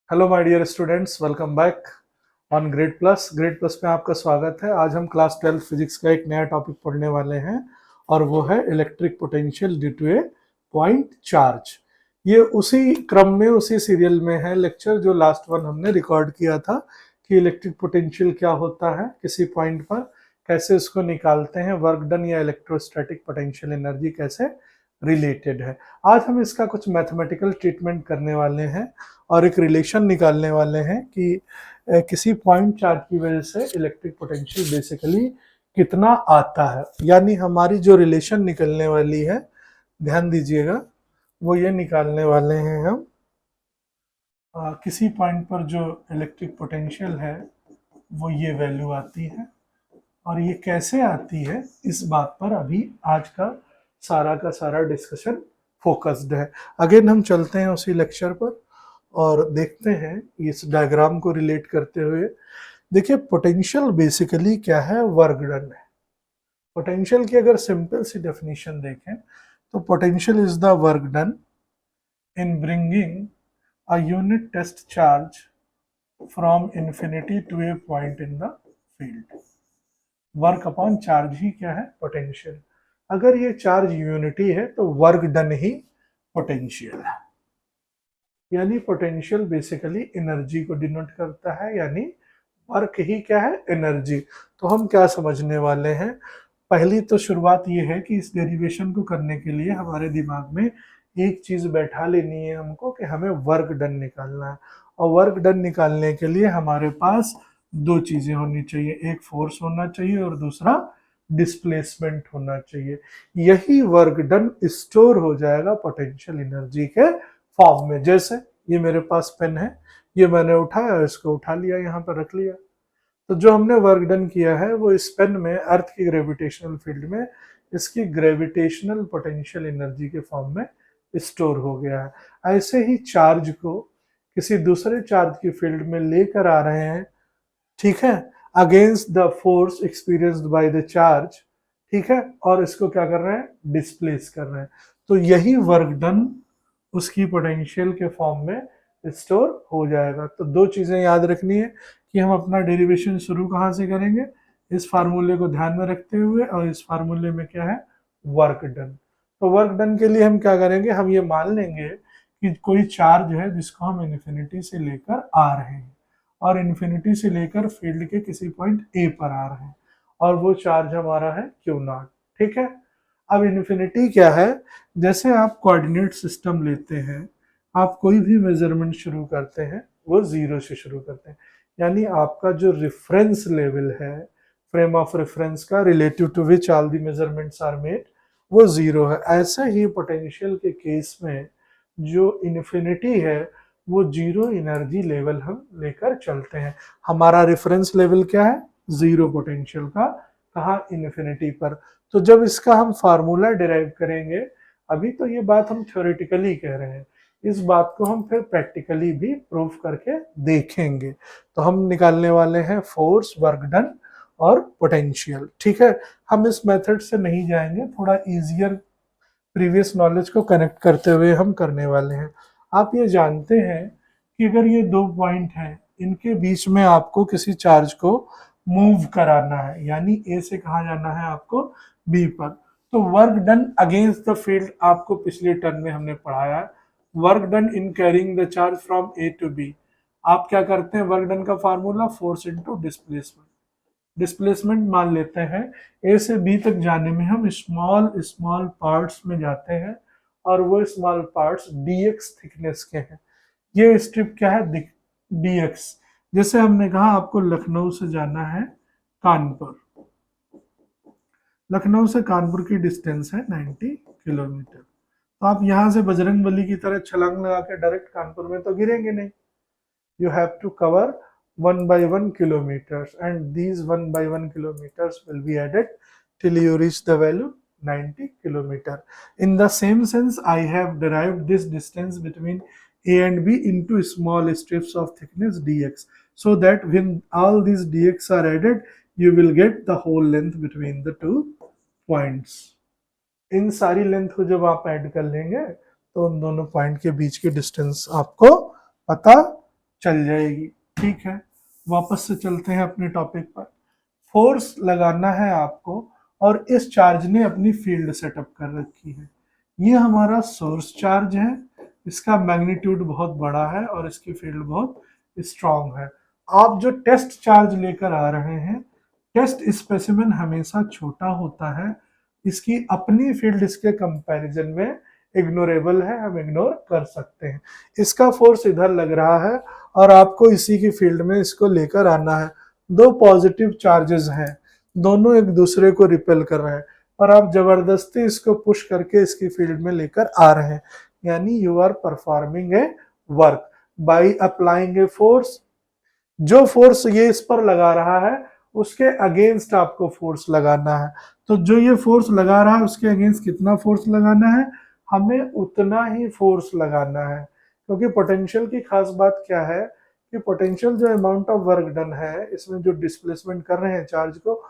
Hello my dear students, welcome back on Grade Plus में आपका स्वागत है। आज हम क्लास 12 फिजिक्स का एक नया टॉपिक पढ़ने वाले हैं और वो है electric potential due to a point charge. ये उसी क्रम में उसी सीरियल में है लेक्चर जो लास्ट वन हमने रिकॉर्ड किया था कि इलेक्ट्रिक पोटेंशियल क्या होता है, किसी पॉइंट पर कैसे उसको निकालते हैं, वर्क डन या इलेक्ट्रोस्टैटिक पोटेंशियल एनर्जी कैसे रिलेटेड है। आज हम इसका कुछ मैथमेटिकल ट्रीटमेंट करने वाले हैं और एक रिलेशन निकालने वाले हैं कि किसी पॉइंट चार्ज की वजह से इलेक्ट्रिक पोटेंशियल बेसिकली कितना आता है। यानी हमारी जो रिलेशन निकलने वाली है, ध्यान दीजिएगा, वो ये निकालने वाले हैं हम किसी पॉइंट पर जो इलेक्ट्रिक पोटेंशियल है वो ये वैल्यू आती है और ये कैसे आती है इस बात पर अभी आज का सारा डिस्कशन फोकस्ड है। अगेन हम चलते हैं उसी लेक्चर पर और देखते हैं इस डायग्राम को रिलेट करते हुए। देखिए, पोटेंशियल बेसिकली क्या है, वर्क डन है। पोटेंशियल की अगर सिंपल सी डेफिनेशन देखें तो potential is the work done in bringing a unit test charge from infinity to a point in the field. Work upon charge ही क्या है, पोटेंशियल। अगर ये चार्ज यूनिटी है तो वर्क डन ही पोटेंशियल है। यानी पोटेंशियल बेसिकली एनर्जी को डिनोट करता है, यानी वर्क ही क्या है, एनर्जी। तो हम क्या समझने वाले हैं, पहली तो शुरुआत ये है कि इस डेरिवेशन को करने के लिए हमारे दिमाग में एक चीज बैठा लेनी है हमको कि हमें वर्क डन निकालना है। और वर्क डन निकालने के लिए हमारे पास दो चीजें होनी चाहिए, एक फोर्स होना चाहिए और दूसरा डिस्प्लेसमेंट होना चाहिए। यही वर्क डन स्टोर हो जाएगा पोटेंशियल एनर्जी के फॉर्म में। जैसे ये मेरे पास पेन है, ये मैंने उठाया, इसको उठा लिया, यहाँ पर रख लिया, तो जो हमने वर्क डन किया है वो इस पेन में अर्थ की ग्रेविटेशनल फील्ड में इसकी ग्रेविटेशनल पोटेंशियल एनर्जी के फॉर्म में स्टोर हो गया है। ऐसे ही चार्ज को किसी दूसरे चार्ज की फील्ड में लेकर आ रहे हैं, ठीक है, against the force experienced by the charge, ठीक है, और इसको क्या कर रहे हैं, डिस्प्लेस कर रहे हैं। तो यही वर्क डन उसकी पोटेंशियल के फॉर्म में स्टोर हो जाएगा। तो दो चीजें याद रखनी है कि हम अपना डेरिवेशन शुरू कहाँ से करेंगे, इस फार्मूले को ध्यान में रखते हुए, और इस फार्मूले में क्या है, वर्क डन। तो वर्क डन के लिए हम क्या करेंगे, हम ये मान लेंगे कि कोई चार्ज है जिसको हम इन्फिनिटी से लेकर आ रहे हैं और इन्फिनिटी से लेकर फील्ड के किसी पॉइंट ए पर आ रहे हैं और वो चार्ज हमारा है क्यू नॉट, ठीक है। अब इन्फिनिटी क्या है, जैसे आप कोऑर्डिनेट सिस्टम लेते हैं, आप कोई भी मेजरमेंट शुरू करते हैं वो जीरो से शुरू करते हैं। यानी आपका जो रेफरेंस लेवल है, फ्रेम ऑफ रेफरेंस का, relative to which all the measurements are made, वो जीरो है। ऐसे ही पोटेंशियल के केस में जो इन्फिनिटी है वो जीरो एनर्जी लेवल हम लेकर चलते हैं। हमारा रेफरेंस लेवल क्या है, जीरो पोटेंशियल का, कहाँ, इन्फिनिटी पर। तो जब इसका हम फार्मूला डिराइव करेंगे, अभी तो ये बात हम थ्योरेटिकली कह रहे हैं, इस बात को हम फिर प्रैक्टिकली भी प्रूव करके देखेंगे। तो हम निकालने वाले हैं फोर्स, वर्क डन और पोटेंशियल, ठीक है। हम इस मेथड से नहीं जाएंगे, थोड़ा इजियर प्रीवियस नॉलेज को कनेक्ट करते हुए हम करने वाले हैं। आप ये जानते हैं कि अगर ये दो पॉइंट हैं, इनके बीच में आपको किसी चार्ज को मूव कराना है, यानी ए से कहाँ जाना है आपको, बी पर, तो work done against the field आपको पिछले टर्म में हमने पढ़ाया है। Work done in carrying the charge from A to B, आप क्या करते हैं, वर्क डन का formula force into displacement. Displacement मान लेते हैं, ए से बी तक जाने में हम स्मॉल स्मॉल पार्ट्स में जाते हैं और वो स्मॉल पार्ट्स dx थिकनेस के हैं। ये स्ट्रिप क्या है, dx। जैसे हमने कहा आपको लखनऊ से जाना है कानपुर, लखनऊ से कानपुर की डिस्टेंस है 90 किलोमीटर। तो आप यहाँ से बजरंगबली की तरह छलांग लगा के डायरेक्ट कानपुर में तो गिरेंगे नहीं। You have to cover 1 by 1 kilometers and these 1 by 1 kilometers will be added till you reach the value 90 kilometer. In the same sense, I have derived this distance between A and B into small strips of thickness dx, so that when all these dx are added, you will get the whole length between the two points. इन सारी length को जब आप add कर लेंगे तो उन दोनों point के बीच की डिस्टेंस आपको पता चल जाएगी। ठीक है, वापस से चलते हैं अपने टॉपिक पर। फोर्स लगाना है आपको और इस चार्ज ने अपनी फील्ड सेटअप कर रखी है। ये हमारा सोर्स चार्ज है, इसका मैग्नीट्यूड बहुत बड़ा है और इसकी फील्ड बहुत स्ट्रांग है। आप जो टेस्ट चार्ज लेकर आ रहे हैं, टेस्ट स्पेसिमेन हमेशा छोटा होता है, इसकी अपनी फील्ड इसके कंपैरिजन में इग्नोरेबल है, हम इग्नोर कर सकते हैं। इसका फोर्स इधर लग रहा है और आपको इसी की फील्ड में इसको लेकर आना है। दो पॉजिटिव चार्जेस हैं, दोनों एक दूसरे को रिपेल कर रहे हैं और आप जबरदस्ती इसको पुश करके इसकी फील्ड में लेकर आ रहे हैं, यानी you are performing a work by applying a force. जो फोर्स ये इस पर लगा रहा है उसके अगेंस्ट आपको फोर्स लगाना है। तो जो ये फोर्स लगा रहा है उसके अगेंस्ट कितना फोर्स लगाना है, हमें उतना ही फोर्स लगाना है। क्योंकि पोटेंशियल की खास बात क्या है कि पोटेंशियल जो अमाउंट ऑफ वर्क डन है, इसमें जो डिस्प्लेसमेंट कर रहे हैं चार्ज को,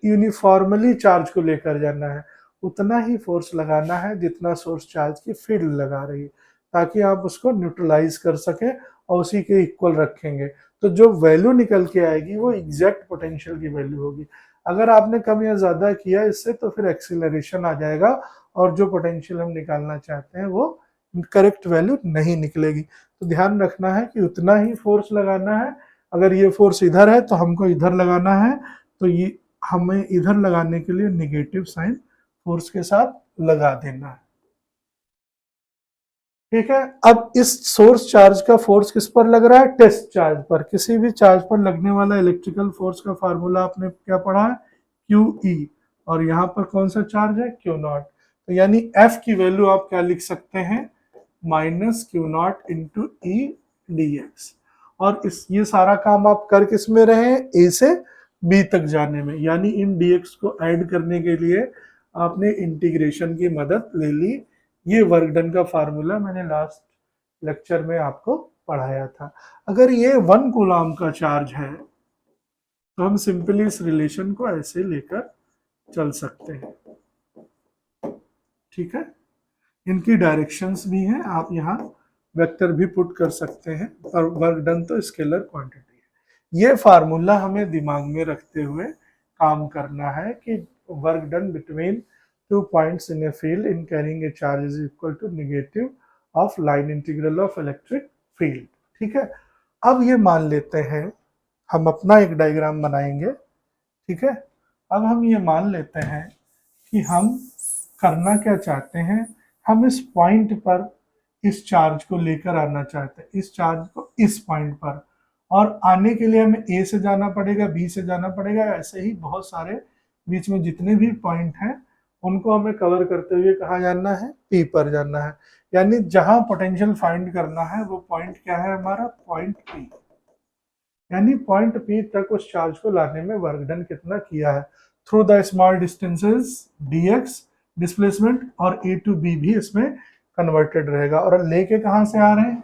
यूनिफॉर्मली चार्ज को लेकर जाना है, उतना ही फोर्स लगाना है जितना सोर्स चार्ज की फील्ड लगा रही है, ताकि आप उसको न्यूट्रलाइज कर सकें और उसी के इक्वल रखेंगे। तो जो वैल्यू निकल के आएगी वो एग्जैक्ट पोटेंशियल की वैल्यू होगी। अगर आपने कम या ज्यादा किया इससे तो फिर एक्सीलरेशन आ जाएगा और जो पोटेंशियल हम निकालना चाहते हैं वो करेक्ट वैल्यू नहीं निकलेगी। तो ध्यान रखना है कि उतना ही फोर्स लगाना है। अगर ये फोर्स इधर है तो हमको इधर लगाना है, तो ये हमें इधर लगाने के लिए निगेटिव साइन फोर्स के साथ लगा देना है। ठीक है, अब इस सोर्स चार्ज का फोर्स किस पर लग रहा है, टेस्ट चार्ज पर। किसी भी चार्ज पर लगने वाला इलेक्ट्रिकल फोर्स का फार्मूला आपने क्या पढ़ा है, QE, और यहाँ पर कौन सा चार्ज है, Q0। तो यानी F की वैल्यू आप क्या लिख सकते हैं, -Q0 इंटू E dx। और इस ये सारा काम आप कर किस में रहे हैं, A से B तक जाने में, यानी इन dx को ऐड करने के लिए आपने इंटीग्रेशन की मदद ले ली। ये वर्क डन का फार्मूला मैंने लास्ट लेक्चर में आपको पढ़ाया था। अगर ये 1 कूलम का चार्ज है तो हम सिंपली इस रिलेशन को ऐसे लेकर चल सकते हैं। ठीक है, इनकी डायरेक्शंस भी हैं, आप यहाँ वेक्टर भी पुट कर सकते हैं, और वर्क डन तो स्केलर क्वांटिटी है। ये फार्मूला हमें दिमाग में रखते हुए काम करना है कि work done between 2 points in a field in carrying a charge is equal to negative of line integral of electric field। ठीक है, अब ये मान लेते हैं, हम अपना एक डायग्राम बनाएंगे। ठीक है, अब हम ये मान लेते हैं कि हम करना क्या चाहते हैं, हम इस पॉइंट पर इस चार्ज को लेकर आना चाहते हैं, इस चार्ज को इस पॉइंट पर, और आने के लिए हमें ए से जाना पड़ेगा, बी से जाना पड़ेगा, ऐसे ही बहुत सारे बीच में जितने भी पॉइंट हैं उनको हमें कवर करते हुए कहाँ जाना है, पी पर जाना है। यानी जहां पोटेंशियल फाइंड करना है वो पॉइंट क्या है हमारा, पॉइंट पी। यानी पॉइंट पी तक उस चार्ज को लाने में वर्क डन कितना किया है, through the small distances dx displacement, और ए टू बी भी इसमें कन्वर्टेड रहेगा। और लेके कहाँ से आ रहे हैं,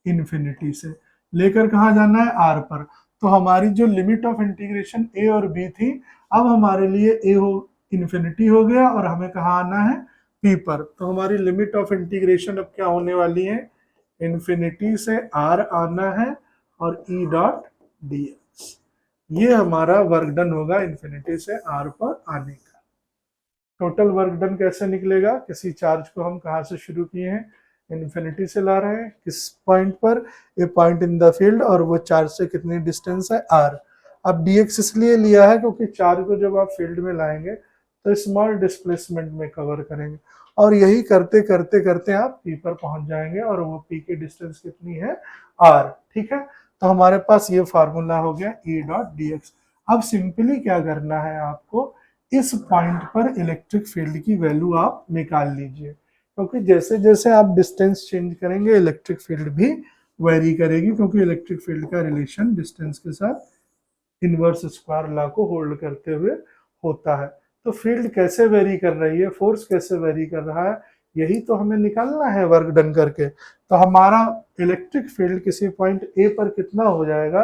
इन्फिनिटी से लेकर कहाँ जाना है, आर पर। तो हमारी जो लिमिट ऑफ इंटीग्रेशन ए और बी थी, अब हमारे लिए ए हो इन्फिनिटी हो गया और हमें कहाँ आना है, पी पर। तो हमारी लिमिट ऑफ इंटीग्रेशन अब क्या होने वाली है, इन्फिनिटी से आर आना है और ई डॉट dx। ये हमारा वर्क डन होगा इन्फिनिटी से आर पर आने का। टोटल वर्क डन कैसे निकलेगा, किसी चार्ज को हम कहाँ से शुरू किए हैं, इन्फिनिटी से ला रहे हैं, किस पॉइंट पर, ए पॉइंट इन द फील्ड, और वो चार्ज से कितनी डिस्टेंस है, आर। अब dx इसलिए लिया है क्योंकि चार्ज को जब आप फील्ड में लाएंगे तो स्मॉल डिस्प्लेसमेंट में कवर करेंगे, और यही करते करते करते आप पी पर पहुंच जाएंगे, और वो पी की डिस्टेंस कितनी है, आर। ठीक है, तो हमारे पास ये फार्मूला हो गया E डॉट dx। अब सिंपली क्या करना है आपको, इस पॉइंट पर इलेक्ट्रिक फील्ड की वैल्यू आप निकाल लीजिए, क्योंकि जैसे जैसे आप डिस्टेंस चेंज करेंगे इलेक्ट्रिक फील्ड भी वेरी करेगी, क्योंकि इलेक्ट्रिक फील्ड का रिलेशन डिस्टेंस के साथ इनवर्स स्क्वायर लॉ को होल्ड करते हुए होता है। तो फील्ड कैसे वेरी कर रही है, फोर्स कैसे वेरी कर रहा है, यही तो हमें निकालना है वर्क डन करके। तो हमारा इलेक्ट्रिक फील्ड किसी पॉइंट ए पर कितना हो जाएगा,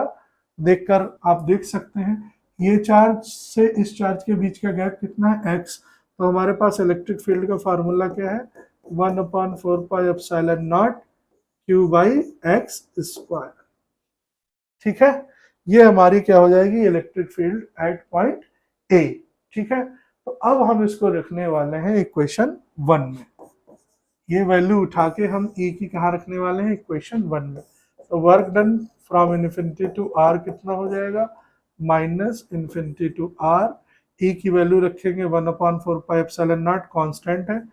देखकर आप देख सकते हैं, ये चार्ज से इस चार्ज के बीच का गैप कितना है, x। तो हमारे पास इलेक्ट्रिक फील्ड का फार्मूला क्या है, 1/4 pi epsilon not q by x square. ठीक है, ये हमारी क्या हो जाएगी, electric field at point A. ठीक है, तो अब हम इसको रखने वाले हैं इक्वेशन 1 में। ये वैल्यू उठा के हम ए की कहाँ रखने वाले हैं, इक्वेशन 1 में। तो work done from infinity to R कितना हो जाएगा, minus infinity to R. A की वैल्यू रखेंगे 1/4πε0, कांस्टेंट है,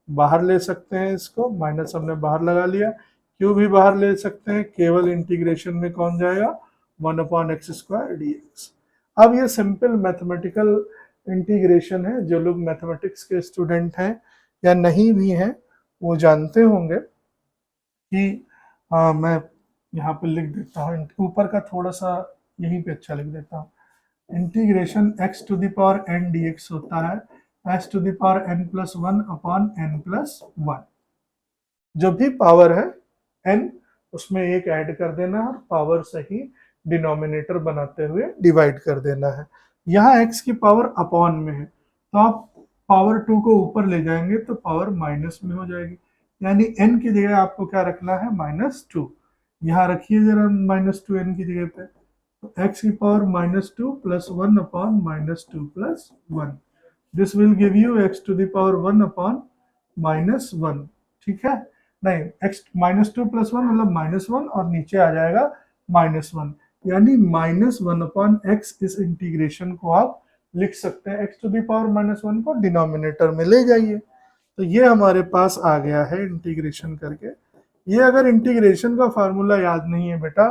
बाहर ले सकते हैं इसको, माइनस हमने बाहर लगा लिया, क्यू भी बाहर ले सकते हैं, केवल इंटीग्रेशन में कौन जाएगा, 1/x² dx। अब ये सिंपल मैथमेटिकल इंटीग्रेशन है, जो लोग मैथमेटिक्स के स्टूडेंट हैं या नहीं भी हैं वो जानते होंगे कि मैं यहाँ पे लिख देता हूँ, ऊपर का थोड़ा सा यहीं पे अच्छा लिख देता हूँ। Integration x to the power n dx होता है x to the power n+1/n+1। जो भी पावर है n, उसमें एक ऐड कर देना है, पावर से ही डिनोमिनेटर बनाते हुए डिवाइड कर देना है। यहाँ x की पावर अपॉन में है, तो आप पावर 2 को ऊपर ले जाएंगे तो पावर माइनस में हो जाएगी, यानी n की जगह आपको क्या रखना है, -2। यहाँ रखिए जरा -2 n की जगह पे, तो x की power -2 + 1/-2 + 1, this will give you x to the power 1/-1। ठीक है, नहीं, x -2 + 1 मतलब -1 और नीचे आ जाएगा -1, यानी -1/x। इस इंटीग्रेशन को आप लिख सकते हैं, x टू द पावर -1 को डिनोमिनेटर में ले जाइए, तो ये हमारे पास आ गया है इंटीग्रेशन करके। ये अगर इंटीग्रेशन का फार्मूला याद नहीं है बेटा,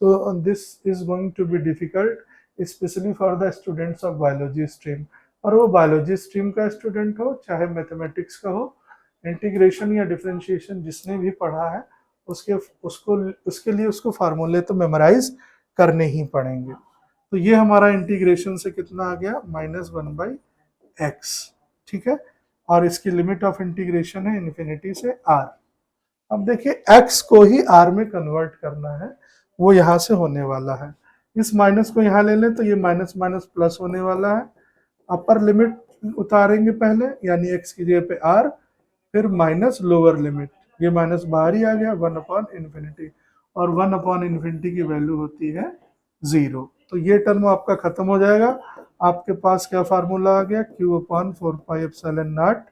तो this is going to be difficult specially for the students of biology stream. और वो बायोलॉजी स्ट्रीम का स्टूडेंट हो चाहे मैथमेटिक्स का हो, इंटीग्रेशन या डिफरेंशिएशन जिसने भी पढ़ा है उसके लिए उसको फार्मूले तो मेमोराइज करने ही पड़ेंगे। तो ये हमारा इंटीग्रेशन से कितना आ गया, -1/x। ठीक है, और इसकी लिमिट ऑफ इंटीग्रेशन है इन्फिनिटी से r। अब देखिए x को ही r में कन्वर्ट करना है, वो यहाँ से होने वाला है। इस माइनस को यहाँ ले लें तो ये माइनस माइनस प्लस होने वाला है। अपर लिमिट उतारेंगे पहले, यानी x की जगह पे r, फिर माइनस लोअर लिमिट, ये माइनस बाहर ही आ गया, 1/∞, और 1/∞ की वैल्यू होती है 0। तो ये टर्म आपका खत्म हो जाएगा। आपके पास क्या फार्मूला आ गया, Q/4πε0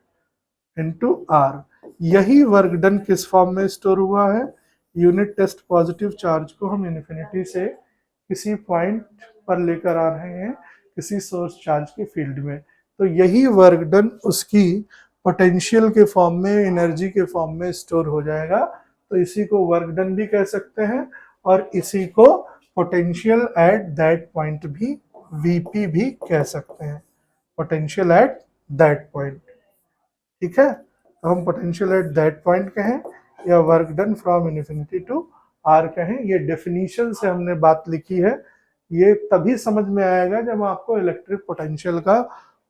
इंटू आर। यही वर्क डन किस फॉर्म में स्टोर हुआ है, यूनिट टेस्ट पॉजिटिव चार्ज को हम इन्फिनिटी से किसी पॉइंट पर लेकर आ रहे हैं किसी सोर्स चार्ज के फील्ड में, तो यही वर्क डन उसकी पोटेंशियल के फॉर्म में, एनर्जी के फॉर्म में स्टोर हो जाएगा। तो इसी को वर्क डन भी कह सकते हैं, और इसी को पोटेंशियल एट दैट पॉइंट भी, वीपी भी कह सकते हैं, पोटेंशियल एट दैट पॉइंट। ठीक है, तो हम पोटेंशियल एट दैट पॉइंट कहें या work done from infinity to R कहें, ये डेफिनेशन से हमने बात लिखी है। ये तभी समझ में आएगा जब आपको इलेक्ट्रिक पोटेंशियल का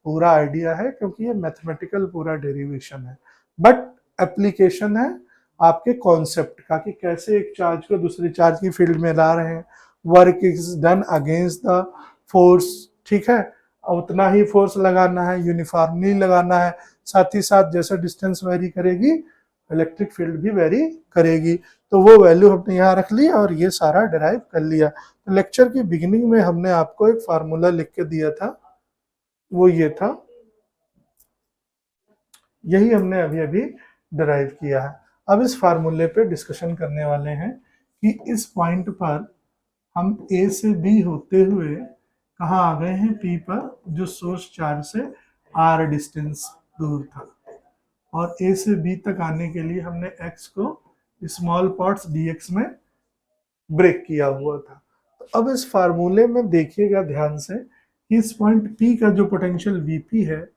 पूरा आइडिया है, क्योंकि ये मैथमेटिकल पूरा डेरिवेशन है, बट एप्लीकेशन है आपके कॉन्सेप्ट का कि कैसे एक चार्ज को दूसरे चार्ज की फील्ड में ला रहे हैं, work is done against the force. ठीक है, उतना ही फोर्स लगाना है, यूनिफॉर्मली लगाना है, साथ ही साथ जैसा डिस्टेंस वेरी करेगी इलेक्ट्रिक फील्ड भी वेरी करेगी। तो वो वैल्यू हमने यहाँ रख ली और ये सारा डिराइव कर लिया। तो लेक्चर की बिगिनिंग में हमने आपको एक फार्मूला लिख के दिया था, वो ये था, यही हमने अभी अभी डिराइव किया है। अब इस फार्मूले पे डिस्कशन करने वाले हैं कि इस पॉइंट पर हम ए से बी होते हुए कहाँ आ गए हैं, पी पर, जो सोर्स चार्ज से आर डिस्टेंस दूर था, और ए से बी तक आने के लिए हमने एक्स को स्मॉल पार्ट्स dx में ब्रेक किया हुआ था। तो अब इस फार्मूले में देखिएगा ध्यान से कि इस पॉइंट P का जो पोटेंशियल Vp है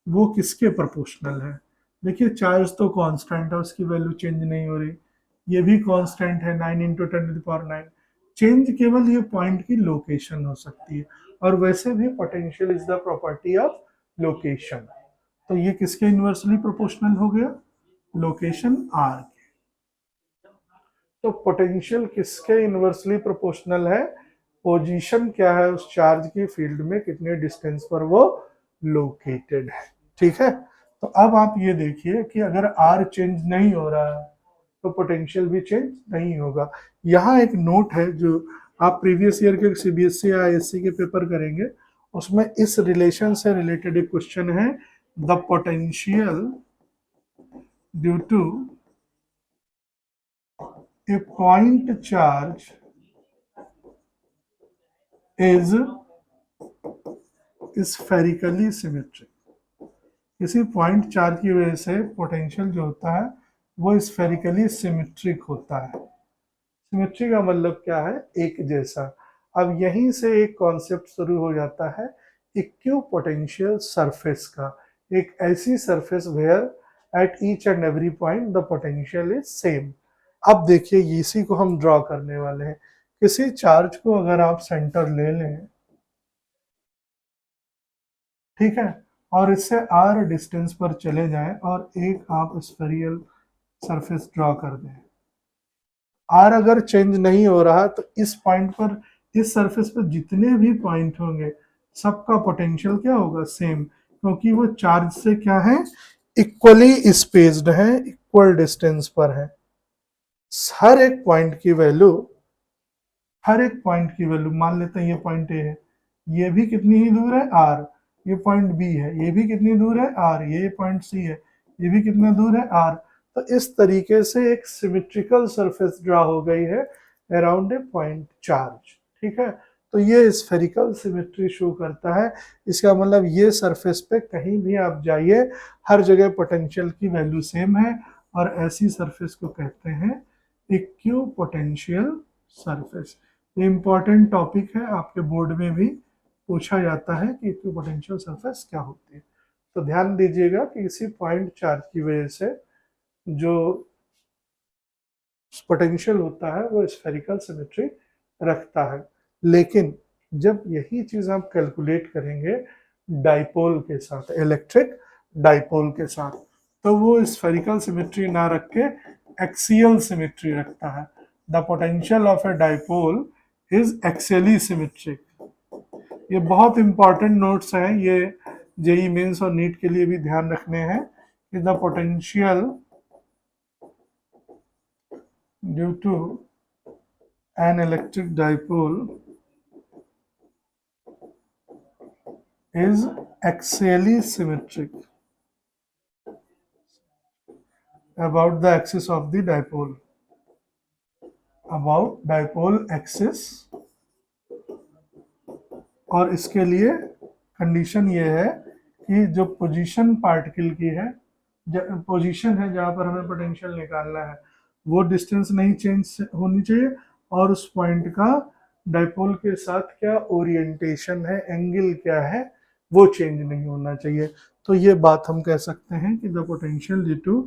वो किसके प्रोपोर्शनल है। देखिए चार्ज तो कांस्टेंट है, उसकी वैल्यू चेंज नहीं हो रही, ये भी कांस्टेंट है 9 × 10⁹। चेंज केवल ये पॉइंट की लोकेशन हो सकती है, और वैसे भी potential is the property of location. तो ये किसके इन्वर्सली प्रोपोर्शनल हो गया, लोकेशन आर के। तो पोटेंशियल किसके इन्वर्सली प्रोपोर्शनल है, पोजीशन क्या है उस चार्ज की फील्ड में, कितने डिस्टेंस पर वो लोकेटेड है। ठीक है, तो अब आप ये देखिए कि अगर आर चेंज नहीं हो रहा है तो पोटेंशियल भी चेंज नहीं होगा। यहाँ एक नोट है जो आप प्रीवियस ईयर के सीबीएसई या आईएससी के पेपर करेंगे, उसमें इस रिलेशन से रिलेटेड एक क्वेश्चन है, the potential due to a point charge is spherically symmetric. किसी पॉइंट चार्ज की वजह से पोटेंशियल जो होता है वो स्फेरिकली सिमेट्रिक होता है। सिमेट्री का मतलब क्या है, एक जैसा। अब यहीं से एक कॉन्सेप्ट शुरू हो जाता है इक्विपोटेंशियल सरफेस का, एक ऐसी surface where at each and every point the potential is same. अब देखिए इसी को हम ड्रॉ करने वाले हैं। किसी चार्ज को अगर आप सेंटर ले लें, ठीक है, और इससे r डिस्टेंस पर चले जाएं और एक आप स्फेरिकल सरफेस ड्रॉ कर दें, आर अगर चेंज नहीं हो रहा तो इस पॉइंट पर, इस सरफेस पर जितने भी पॉइंट होंगे सबका पोटेंशियल क्या होगा, सेम, क्योंकि वो चार्ज से क्या है, इक्वली स्पेस्ड है, इक्वल डिस्टेंस पर है। हर एक पॉइंट की वैल्यू, हर एक पॉइंट की वैल्यू, मान लेते हैं ये पॉइंट ए है, ये भी कितनी ही दूर है आर, ये पॉइंट बी है, ये भी कितनी दूर है आर, ये पॉइंट सी है, ये भी कितना दूर है आर। तो इस तरीके से एक सिमेट्रिकल सरफेस ड्रा हो गई है अराउंड ए पॉइंट चार्ज, ठीक है। तो ये स्फेरिकल सिमेट्री शो करता है। इसका मतलब ये सरफेस पे कहीं भी आप जाइए, हर जगह पोटेंशियल की वैल्यू सेम है, और ऐसी सरफेस को कहते हैं इक्विपोटेंशियल सरफेस। ये इंपॉर्टेंट टॉपिक है, आपके बोर्ड में भी पूछा जाता है कि इक्विपोटेंशियल सरफेस क्या होती है। तो ध्यान दीजिएगा कि इसी पॉइंट चार्ज की वजह से जो पोटेंशियल होता है वो स्फेरिकल सिमेट्री रखता है। लेकिन जब यही चीज आप कैलकुलेट करेंगे डाइपोल के साथ, इलेक्ट्रिक डाइपोल के साथ, तो वो स्फेरिकल सिमेट्री ना रख के एक्सियल सिमेट्री रखता है। The potential of a dipole is axially symmetric. ये बहुत इंपॉर्टेंट नोट्स हैं, ये जेई मेंस और नीट के लिए भी ध्यान रखने हैं कि the potential due to an electric dipole is axially symmetric about the axis of the dipole, about dipole axis। और इसके लिए कंडीशन ये है कि जो पोजीशन पार्टिकल की है, पोजीशन है जहाँ पर हमें पोटेंशियल निकालना है, वो डिस्टेंस नहीं चेंज होनी चाहिए, और उस पॉइंट का डाइपोल के साथ क्या ओरिएंटेशन है, एंगल क्या है, वो चेंज नहीं होना चाहिए। तो ये बात हम कह सकते हैं कि the potential due to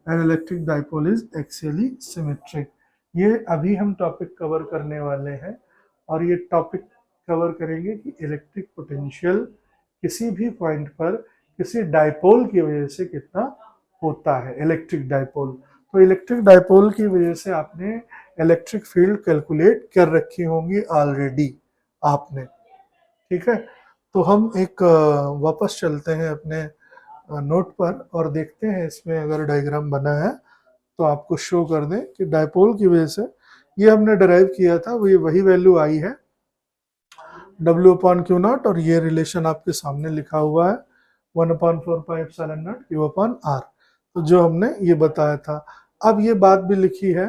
an electric dipole is axially symmetric. ये अभी हम टॉपिक कवर करने वाले हैं, और ये टॉपिक कवर करेंगे कि इलेक्ट्रिक पोटेंशियल किसी भी पॉइंट पर किसी डाइपोल की वजह से कितना होता है, इलेक्ट्रिक डाइपोल। तो इलेक्ट्रिक डाइपोल की वजह से आपने इलेक्ट्रिक फील्ड कैलकुलेट कर रखी होंगी ऑलरेडी आपने, ठीक है। तो हम एक वापस चलते हैं अपने नोट पर और देखते हैं इसमें अगर डायग्राम बना है तो आपको शो कर दें कि डाइपोल की वजह से ये हमने डिराइव किया था, वो ये वही वैल्यू आई है W/Q0, और ये रिलेशन आपके सामने लिखा हुआ है 1/4πε0 Q/r, तो जो हमने ये बताया था। अब ये बात भी लिखी है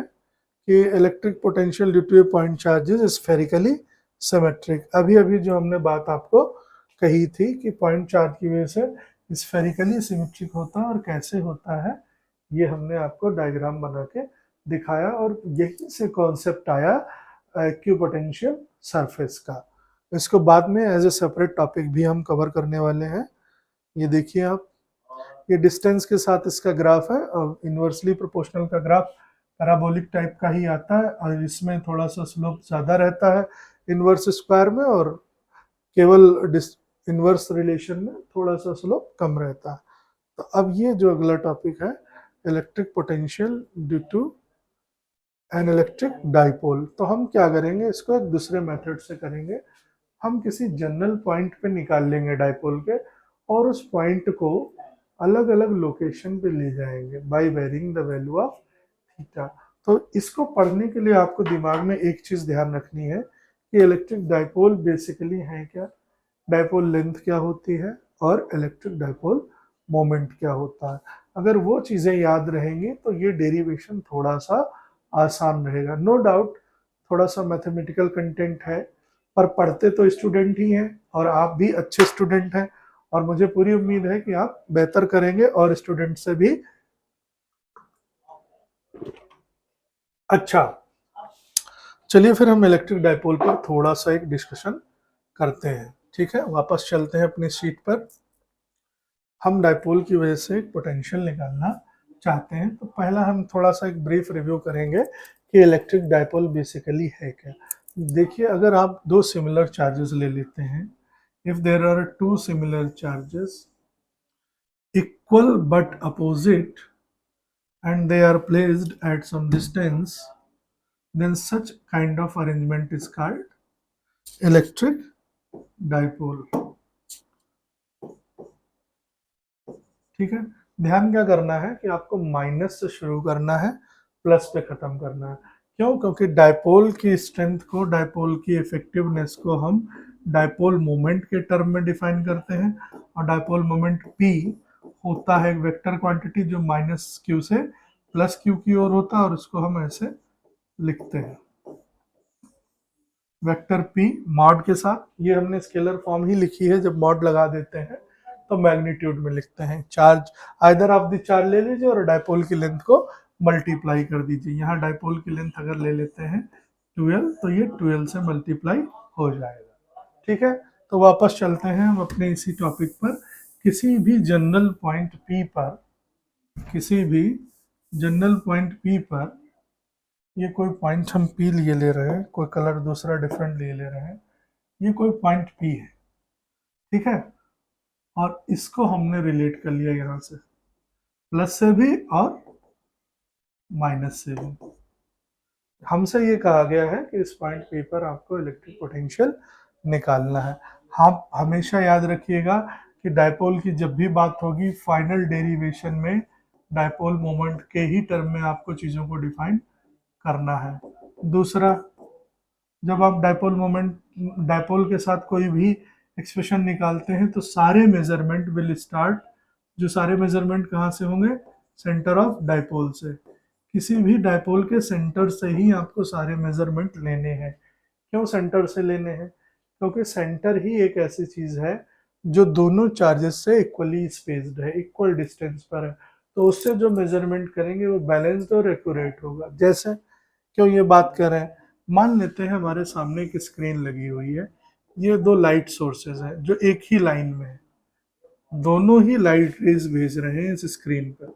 कि electric potential due to a point charges spherically symmetric. अभी अभी जो हमने बात आपको कही थी कि पॉइंट चार्ज की वजह से स्फेरिकली सिमेट्रिक होता है, और कैसे होता है ये हमने आपको डायग्राम बना के दिखाया, और यही से कॉन्सेप्ट आया इक्विपोटेंशियल सरफेस का। इसको बाद में एज ए सेपरेट टॉपिक भी हम कवर करने वाले हैं। ये देखिए आप, ये डिस्टेंस के साथ इसका ग्राफ है, और इन्वर्सली प्रोपोर्शनल का ग्राफ पैराबोलिक टाइप का ही आता है, और इसमें थोड़ा सा स्लोप ज़्यादा रहता है इन्वर्स स्क्वायर में, और केवल इन्वर्स रिलेशन में थोड़ा सा स्लोप कम रहता है। तो अब ये जो अगला टॉपिक है, electric potential due to an electric dipole, तो हम क्या करेंगे, इसको एक दूसरे मेथड से करेंगे। हम किसी जनरल पॉइंट पे निकाल लेंगे डाइपोल के, और उस पॉइंट को अलग अलग लोकेशन पे ले जाएंगे by varying the value of theta. तो इसको पढ़ने के लिए आपको दिमाग में एक चीज ध्यान रखनी है कि इलेक्ट्रिक डाइपोल बेसिकली है क्या, डाइपोल लेंथ क्या होती है और इलेक्ट्रिक डाइपोल मोमेंट क्या होता है। अगर वो चीज़ें याद रहेंगी तो ये डेरिवेशन थोड़ा सा आसान रहेगा। नो डाउट थोड़ा सा मैथमेटिकल कंटेंट है, पर पढ़ते तो स्टूडेंट ही हैं और आप भी अच्छे स्टूडेंट हैं और मुझे पूरी उम्मीद है कि आप बेहतर करेंगे और स्टूडेंट से भी अच्छा। चलिए फिर हम इलेक्ट्रिक डाइपोल पर थोड़ा सा एक डिस्कशन करते हैं। ठीक है, वापस चलते हैं अपनी शीट पर। हम डाइपोल की वजह से एक पोटेंशियल निकालना चाहते हैं, तो पहला हम थोड़ा सा एक ब्रीफ रिव्यू करेंगे कि इलेक्ट्रिक डाइपोल बेसिकली है क्या। देखिए, अगर आप दो सिमिलर चार्जेस ले लेते हैं, if there are two similar charges equal but opposite and they are placed at some distance, then such kind of arrangement is called electric dipole। ठीक है, ध्यान क्या करना है कि आपको माइनस से शुरू करना है, प्लस पे खत्म करना है। क्यों? क्योंकि डाइपोल की स्ट्रेंथ को, डाइपोल की इफेक्टिवनेस को हम डाइपोल मोमेंट के टर्म में डिफाइन करते हैं, और डाइपोल मोमेंट P होता है एक वेक्टर क्वांटिटी जो माइनस क्यू से प्लस क्यू की ओर होता है, और इसको हम ऐसे लिखते हैं वेक्टर P मॉड के साथ। ये हमने स्केलर फॉर्म ही लिखी है, जब मॉड लगा देते हैं तो मैग्नीट्यूड में लिखते हैं। चार्ज आइदर आप द चार्ज ले लीजिए और डाइपोल की लेंथ को मल्टीप्लाई कर दीजिए। यहाँ डाइपोल की लेंथ अगर ले लेते हैं 12, तो ये 12 से मल्टीप्लाई हो जाएगा। ठीक है, तो वापस चलते हैं हम अपने इसी टॉपिक पर। किसी भी जनरल पॉइंट P पर, किसी भी जनरल पॉइंट P पर, ये कोई पॉइंट हम P लिए ले रहे हैं, कोई कलर दूसरा डिफरेंट लिए ले रहे हैं, ये कोई पॉइंट P है। ठीक है, और इसको हमने रिलेट कर लिया यहाँ से, प्लस से भी और माइनस से भी। हमसे ये कहा गया है कि इस पॉइंट P पर आपको इलेक्ट्रिक पोटेंशियल निकालना है। आप हमेशा याद रखिएगा कि डाइपोल की जब भी बात होगी, फाइनल डेरिवेशन में डाइपोल मोमेंट के ही टर्म में आपको चीज़ों को डिफाइन करना है। दूसरा, जब आप डाइपोल के साथ कोई भी एक्सप्रेशन निकालते हैं तो सारे मेजरमेंट विल स्टार्ट, जो सारे मेजरमेंट कहाँ से होंगे? सेंटर ऑफ डाइपोल से। किसी भी डाइपोल के सेंटर से ही आपको सारे मेजरमेंट लेने हैं। क्यों सेंटर से लेने हैं? क्योंकि सेंटर ही एक ऐसी चीज है जो दोनों चार्जेस से इक्वली स्पेस्ड है, इक्वल डिस्टेंस पर है, तो उससे जो मेजरमेंट करेंगे वो बैलेंस्ड और एक्यूरेट होगा। जैसे क्यों ये बात कर रहे हैं, मान लेते हैं हमारे सामने एक स्क्रीन लगी हुई है, ये दो लाइट सोर्सेज हैं जो एक ही लाइन में है, दोनों ही लाइट रेज भेज रहे हैं इस स्क्रीन पर।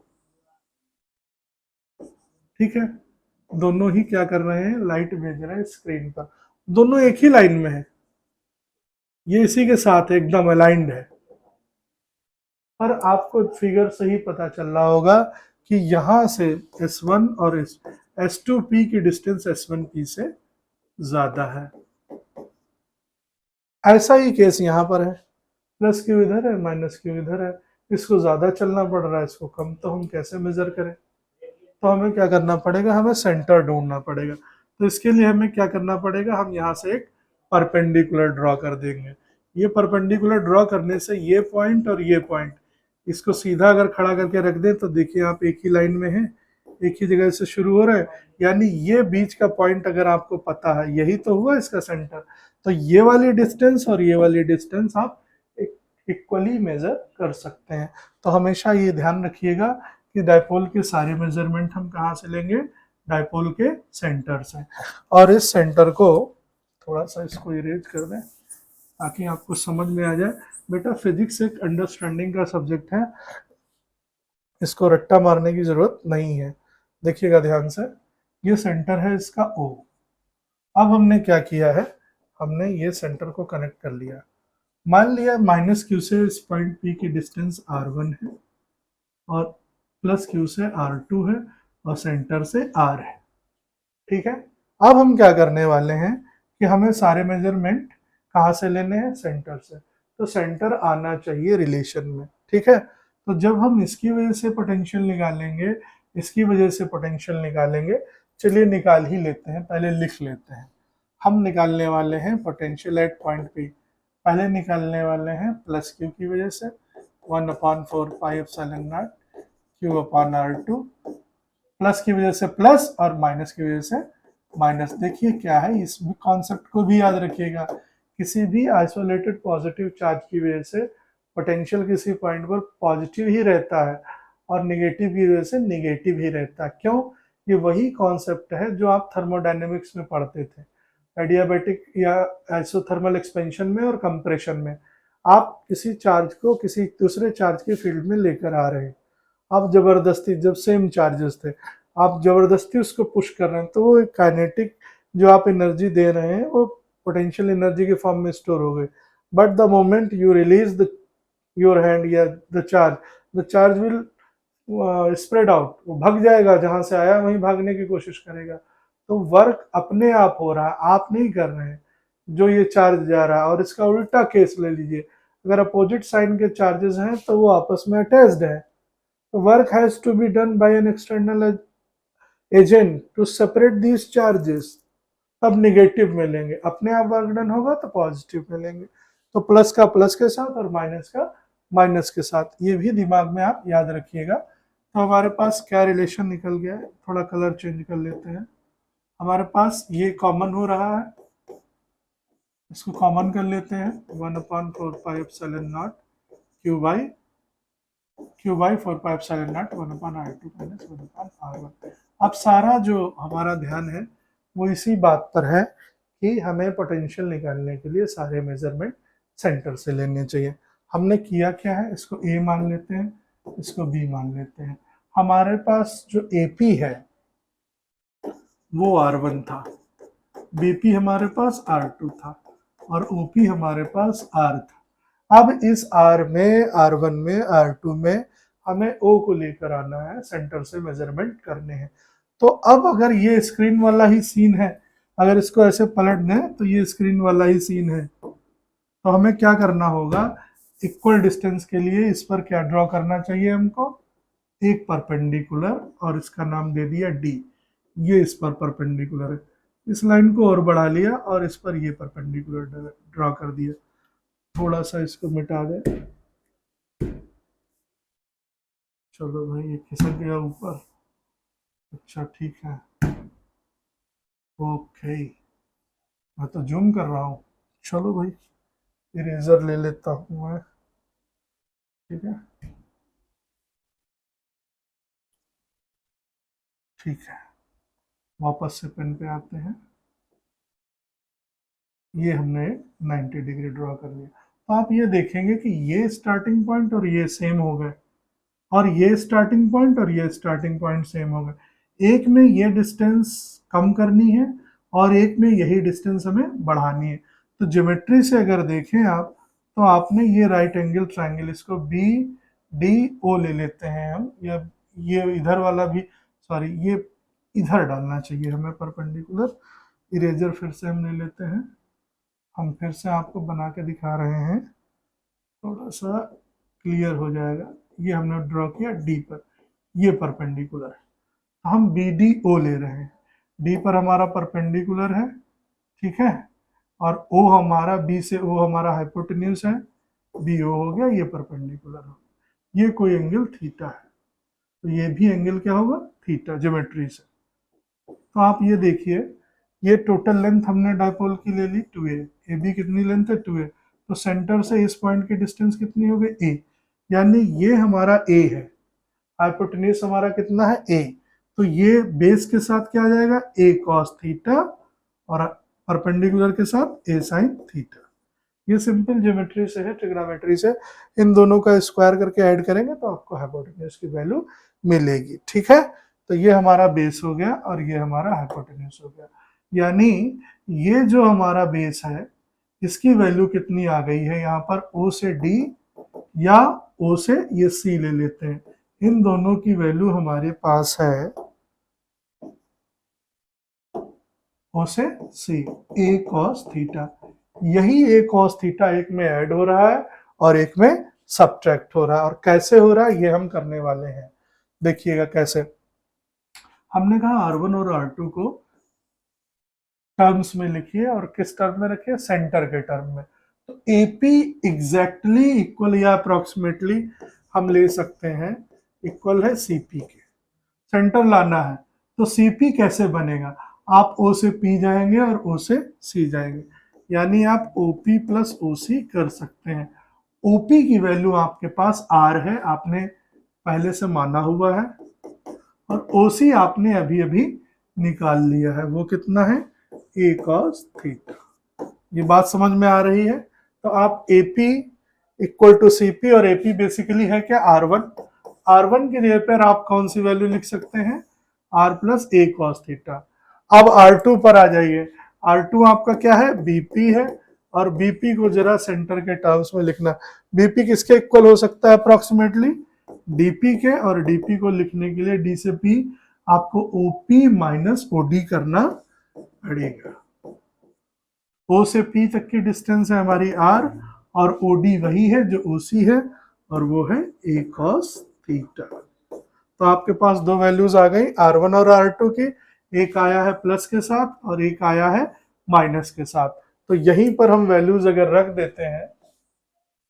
ठीक है, दोनों ही क्या कर रहे हैं? लाइट भेज रहे हैं स्क्रीन पर, दोनों एक ही लाइन में है, ये इसी के साथ एकदम अलाइंड है। पर आपको फिगर से ही पता चल रहा होगा कि यहां से S1 और S2P की डिस्टेंस S1P से ज्यादा है। ऐसा ही केस यहाँ पर है, प्लस क्यू इधर है, माइनस क्यू इधर है, इसको ज्यादा चलना पड़ रहा है, इसको कम, तो हम कैसे मेजर करें? तो हमें क्या करना पड़ेगा? हमें सेंटर ढूंढना पड़ेगा। तो इसके लिए हमें क्या करना पड़ेगा? हम यहाँ से एक परपेंडिकुलर ड्रॉ कर देंगे। ये परपेंडिकुलर ड्रॉ करने से ये पॉइंट और ये पॉइंट, इसको सीधा अगर खड़ा करके रख दें तो देखिए आप एक ही लाइन में हैं, एक ही जगह से शुरू हो रहा है, यानी ये बीच का पॉइंट अगर आपको पता है, यही तो हुआ इसका सेंटर, तो ये वाली डिस्टेंस और ये वाली डिस्टेंस आप इक्वली मेजर कर सकते हैं। तो हमेशा ये ध्यान रखिएगा कि डाइपोल के सारे मेजरमेंट हम कहाँ से लेंगे? डाइपोल के सेंटर से। और इस सेंटर को थोड़ा सा इसको इरेज कर दें ताकि आपको समझ में आ जाए। बेटा, फिजिक्स एक अंडरस्टैंडिंग का सब्जेक्ट है, इसको रट्टा मारने की जरूरत नहीं है। देखिएगा ध्यान से, ये सेंटर है इसका O। अब हमने क्या किया है? हमने ये सेंटर को कनेक्ट कर लिया। मान लिया माइनस क्यू से इस पॉइंट P की डिस्टेंस R1 है और प्लस क्यू से R2 है और सेंटर से R है। ठीक है, अब हम क्या करने वाले हैं कि हमें सारे मेजरमेंट कहाँ से लेने हैं? सेंटर से। तो सेंटर आना चाहिए रिलेशन में। ठीक है, तो जब हम इसकी वजह से पोटेंशियल निकालेंगे, इसकी वजह से पोटेंशियल निकालेंगे, चलिए निकाल ही लेते हैं, पहले लिख लेते हैं। हम निकालने वाले हैं पोटेंशियल एट पॉइंट पी। पहले निकालने वाले हैं प्लस क्यू की वजह से 1/4 pi epsilon naught Q upon R two, plus की वजह से प्लस और माइनस की वजह से माइनस। देखिए क्या है, इस कॉन्सेप्ट को भी याद रखिएगा, किसी भी आइसोलेटेड पॉजिटिव चार्ज की वजह से पोटेंशियल किसी पॉइंट पर पॉजिटिव ही रहता है और निगेटिव की वजह से निगेटिव ही रहता है। क्यों? ये वही कॉन्सेप्ट है जो आप थर्मोडायनेमिक्स में पढ़ते थे, एडियाबैटिक या आइसोथर्मल एक्सपेंशन में और कंप्रेशन में। आप किसी चार्ज को किसी दूसरे चार्ज के फील्ड में लेकर आ रहे हैं, आप जबरदस्ती, जब सेम चार्जेस थे आप जबरदस्ती उसको पुश कर रहे हैं, तो वो काइनेटिक जो आप एनर्जी दे रहे हैं वो पोटेंशियल एनर्जी के फॉर्म में स्टोर हो गई। But the moment you release the your hand या the charge will spread out, वो भाग जाएगा, जहां से आया वहीं भागने की कोशिश करेगा। तो वर्क अपने आप हो रहा है, आप नहीं कर रहे हैं, जो ये चार्ज जा रहा है। और इसका उल्टा केस ले लीजिए, अगर अपोजिट साइन के चार्जेस हैं तो वो आपस में अटैच्ड है, तो work has to be done by an external agent to separate these charges. तब निगेटिव मिलेंगे, अपने आप वर्क डन होगा तो पॉजिटिव मिलेंगे। तो प्लस का प्लस के साथ और माइनस का माइनस के साथ, ये भी दिमाग में आप याद रखिएगा। तो हमारे पास क्या रिलेशन निकल गया है, थोड़ा कलर चेंज कर लेते हैं। हमारे पास ये कॉमन हो रहा है, इसको कॉमन कर लेते हैं, 1/4 pi epsilon naught Q by 4 pi epsilon not 1/r2 minus 1/r1। अब सारा जो हमारा ध्यान है वो इसी बात पर है कि हमें पोटेंशियल निकालने के लिए सारे मेजरमेंट सेंटर से लेने चाहिए। हमने किया क्या है, इसको ए मान लेते हैं, इसको बी मान लेते हैं। हमारे पास जो एपी है वो R1 था, बीपी हमारे पास R2 था और ओपी हमारे पास R था। अब इस R में, R1 में, R2 में हमें O को लेकर आना है, सेंटर से मेजरमेंट करने हैं। तो अब अगर ये स्क्रीन वाला ही सीन है, अगर इसको ऐसे पलट दें तो ये स्क्रीन वाला ही सीन है, तो हमें क्या करना होगा, इक्वल डिस्टेंस के लिए इस पर क्या ड्रॉ करना चाहिए हमको, एक परपेंडिकुलर, और इसका नाम दे दिया डी। ये इस पर परपेंडिकुलर है, इस लाइन को और बढ़ा लिया और इस पर ये परपेंडिकुलर ड्रॉ कर दिया। थोड़ा सा इसको मिटा दे, चलो भाई ये खिसक गया ऊपर, अच्छा ठीक है, ओके। मैं तो जूम कर रहा हूँ, चलो भाई इरेजर ले लेता हूँ मैं, ठीक है, ठीक है। वापस से पेन पे आते हैं, ये हमने 90 डिग्री ड्रॉ कर लिया। तो आप ये देखेंगे कि ये स्टार्टिंग पॉइंट और ये सेम हो गए, और ये स्टार्टिंग पॉइंट और ये स्टार्टिंग पॉइंट सेम हो गए। एक में ये डिस्टेंस कम करनी है और एक में यही डिस्टेंस हमें बढ़ानी है। तो ज्योमेट्री से अगर देखें आप, तो आपने ये राइट एंगल ट्रायंगल, इसको बी डी ओ ले लेते हैं हम, या ये इधर वाला भी, सॉरी ये इधर डालना चाहिए हमें परपेंडिकुलर। इरेजर फिर से हम ले लेते हैं, हम फिर से आपको बना के दिखा रहे हैं, थोड़ा सा क्लियर हो जाएगा। ये हमने ड्रॉ किया डी पर, ये परपेंडिकुलर है, हम बी डी ओ ले रहे हैं। डी पर हमारा परपेंडिकुलर है, ठीक है, और ओ हमारा, बी से ओ हमारा हाइपोटेन्यूज है, बी ओ हो गया, ये परपेंडिकुलर हो, ये कोई एंगल थीटा है, तो ये भी एंगल क्या होगा, थीटा, ज्योमेट्री से। तो आप ये देखिए, ये टोटल लेंथ हमने डायपोल की ले ली 2a, ए बी कितनी लेंथ है 2a, तो सेंटर से इस पॉइंट की डिस्टेंस कितनी हो गई a, यानी ये हमारा a है, हाइपोटेन्यूज हमारा कितना है a, तो ये बेस के साथ क्या आ जाएगा a cos थीटा और परपेंडिकुलर के साथ a sin थीटा। ये सिंपल ज्योमेट्री से है, ट्रिग्नोमेट्री से, इन दोनों का स्क्वायर करके ऐड करेंगे तो आपको हाइपोटेन्यूज की वैल्यू मिलेगी, ठीक है। तो ये हमारा बेस हो गया और ये हमारा हाइपोटेन्यूज हो गया, यानी ये जो हमारा बेस है इसकी वैल्यू कितनी आ गई है यहाँ पर, O से D या O से ये C ले लेते हैं, इन दोनों की वैल्यू हमारे पास है O से C, a cos थीटा। यही a cos थीटा एक में ऐड हो रहा है और एक में सब्ट्रैक्ट हो रहा है, और कैसे हो रहा है ये हम करने वाले हैं, देखिएगा कैसे। हमने कहा R1 और R2 को टर्म्स में लिखिए और किस टर्म में रखिए, सेंटर के टर्म में। तो एपी एग्जैक्टली इक्वल या अप्रोक्सीमेटली हम ले सकते हैं इक्वल है सीपी के। सेंटर लाना है तो सीपी कैसे बनेगा, आप ओ से पी जाएंगे और ओ से सी जाएंगे, यानी आप ओपी प्लस ओसी कर सकते हैं। ओपी की वैल्यू आपके पास आर है, आपने पहले से माना हुआ है, और ओसी आपने अभी अभी निकाल लिया है, वो कितना है, ए कॉस थीटा। ये बात समझ में आ रही है। तो आप एपी इक्वल टू सीपी, और एपी बेसिकली है क्या, आर1। आर1 की जगह पर आप कौन सी वैल्यू लिख सकते हैं, आर प्लस ए कॉस थीटा। अब आर2 पर आ जाइए, आर2 आपका क्या है, बीपी है, और बीपी को जरा सेंटर के टर्म्स में लिखना। बीपी किसके इक्वल हो सकता है अप्रोक्सीमेटली, डीपी के, और डीपी को लिखने के लिए डी से पी आपको ओपी माइनस ओडी करना पड़ेगा। ओ से पी तक की डिस्टेंस है हमारी आर, और ओडी वही है जो ओसी है, और वो है ए कॉस थीटा। तो आपके पास दो वैल्यूज आ गई, R1 और R2 की, एक आया है प्लस के साथ और एक आया है माइनस के साथ। तो यहीं पर हम वैल्यूज अगर रख देते हैं,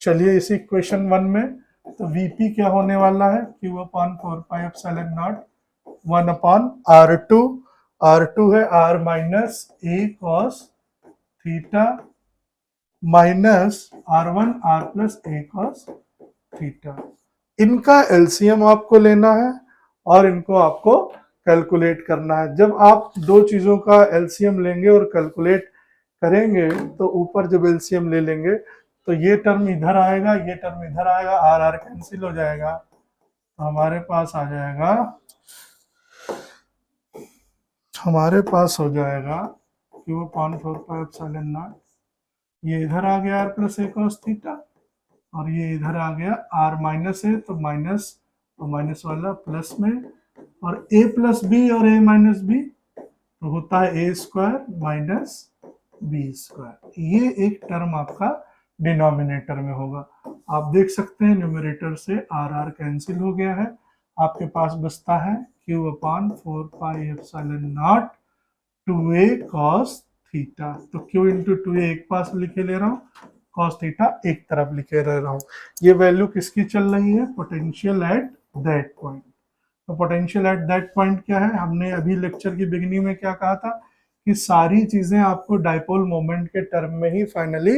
चलिए इसी इक्वेशन 1 में, तो Vp क्या होने वाला है, Q upon 4 pi epsilon naught 1 upon R2, R2 है R minus a cos theta minus R1 R plus A cos theta. इनका एलसीएम आपको लेना है और इनको आपको कैलकुलेट करना है। जब आप दो चीजों का एलसीएम लेंगे और कैलकुलेट करेंगे, तो ऊपर जब एलसीएम ले लेंगे तो ये टर्म इधर आएगा, ये टर्म इधर आएगा, आर आर कैंसिल हो जाएगा, तो हमारे पास आ जाएगा, हमारे पास हो जाएगा Q upon 4 pi epsilon naught, ये इधर आ गया आर प्लस ए कॉस थीटा, और ये इधर आ गया आर माइनस है तो माइनस, और माइनस वाला प्लस में, और ए प्लस बी और ए माइनस बी तो होता है ए स्क्वायर माइनस बी स्क्वायर। ये एक टर्म आपका डिनोमिनेटर में होगा। आप देख सकते हैं न्यूमरेटर से आर आर कैंसिल हो गया है, आपके पास बचता है Q upon 4 pi epsilon not 2a cos theta. तो q इंटू 2a एक पास लिखे ले रहा हूँ, cos थीटा एक तरफ लिखे रह रहा हूँ। ये वैल्यू किसकी चल रही है, पोटेंशियल एट दैट पॉइंट। तो पोटेंशियल एट दैट पॉइंट क्या है, हमने अभी लेक्चर की बिगिनिंग में क्या कहा था कि सारी चीजें आपको डाइपोल मोमेंट के टर्म में ही फाइनली